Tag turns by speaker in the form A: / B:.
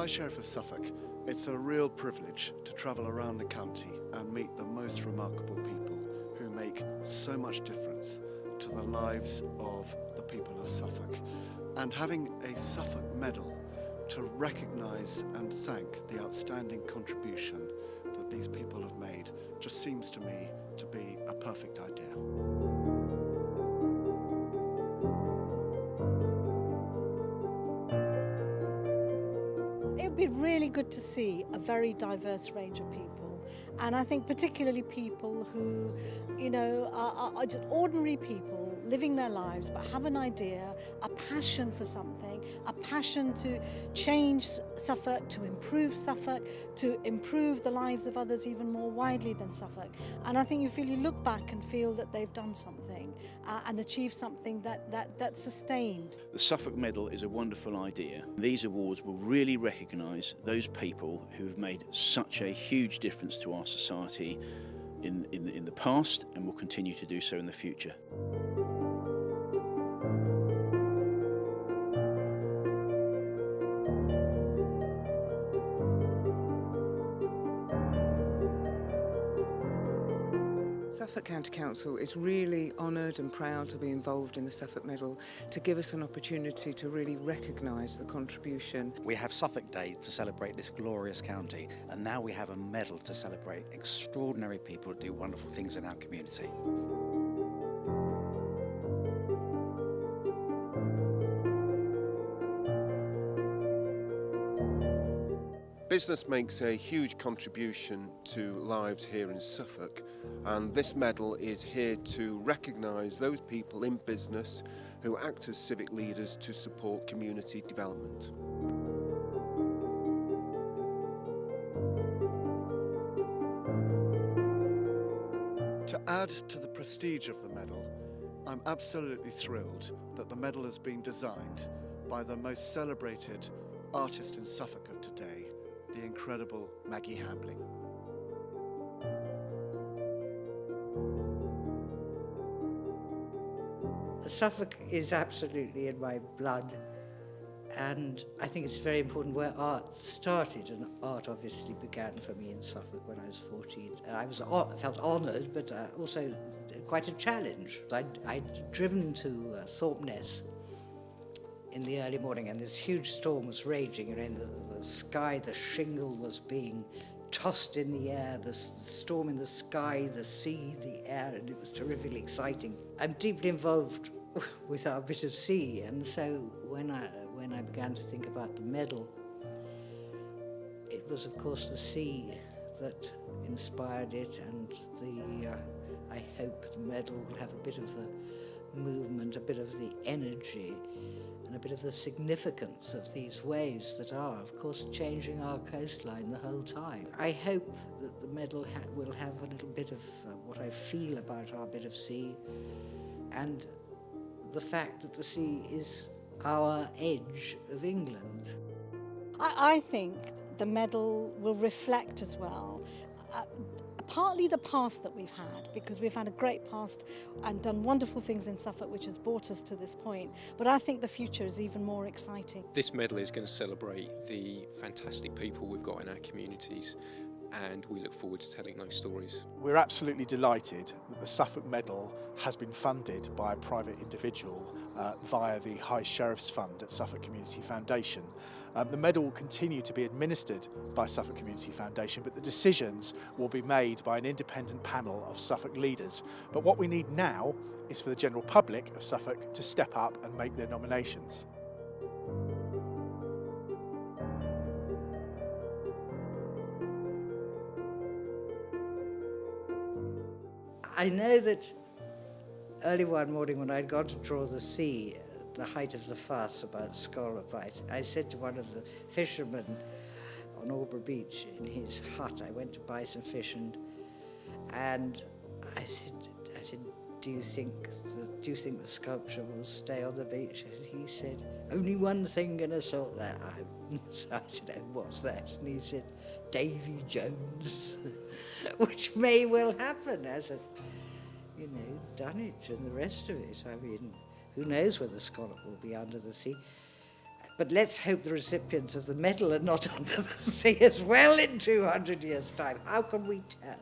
A: High Sheriff of Suffolk, it's a real privilege to travel around the county and meet the most remarkable people who make so much difference to the lives of the people of Suffolk. And having a Suffolk Medal to recognise and thank the outstanding contribution that these people have made just seems to me to be a perfect idea.
B: It would be really good to see a very diverse range of people, and I think particularly people who, are just ordinary people living their lives but have an idea, a passion for something, a passion to change Suffolk, to improve the lives of others even more widely than Suffolk. And I think you look back and feel that they've done something and achieved something that's sustained.
C: The Suffolk Medal is a wonderful idea. These awards will really recognise those people who have made such a huge difference to our society in the past and will continue to do so in the future.
D: Suffolk County Council is really honoured and proud to be involved in the Suffolk Medal, to give us an opportunity to really recognise the contribution.
E: We have Suffolk Day to celebrate this glorious county, and now we have a medal to celebrate extraordinary people who do wonderful things in our community.
F: Business makes a huge contribution to lives here in Suffolk, and this medal is here to recognise those people in business who act as civic leaders to support community development.
A: To add to the prestige of the medal, I'm absolutely thrilled that the medal has been designed by the most celebrated artist in Suffolk of today, the incredible Maggie Hambling.
G: Suffolk is absolutely in my blood, and I think it's very important where art started, and art obviously began for me in Suffolk when I was 14. I felt honoured, but also quite a challenge. I'd driven to Thorpeness in the early morning, and this huge storm was raging, and in the sky, the shingle was being tossed in the air, the storm in the sky, the sea, the air, and it was terrifically exciting. I'm deeply involved with our bit of sea, and so when I began to think about the medal, it was of course the sea that inspired it, and I hope the medal will have a bit of the movement, a bit of the energy, and a bit of the significance of these waves that are, of course, changing our coastline the whole time. I hope that the medal will have a little bit of what I feel about our bit of sea, and the fact that the sea is our edge of England.
B: I think the medal will reflect as well partly the past that we've had, because we've had a great past and done wonderful things in Suffolk which has brought us to this point, but I think the future is even more exciting.
H: This medal is going to celebrate the fantastic people we've got in our communities, and we look forward to telling those stories.
I: We're absolutely delighted that the Suffolk Medal has been funded by a private individual via the High Sheriff's Fund at Suffolk Community Foundation. The medal will continue to be administered by Suffolk Community Foundation, but the decisions will be made by an independent panel of Suffolk leaders. But what we need now is for the general public of Suffolk to step up and make their nominations.
G: I know that early one morning when I'd gone to draw the sea, the height of the fuss about scallop, I said to one of the fishermen on Albury Beach in his hut, I went to buy some fish, and I said, do you think the sculpture will stay on the beach? And he said, only one thing gonna sort that out. So I said, oh, what's that? And he said, Davy Jones, which may well happen as a, Dunwich and the rest of it. I mean, who knows where the scallop will be under the sea. But let's hope the recipients of the medal are not under the sea as well in 200 years' time. How can we tell?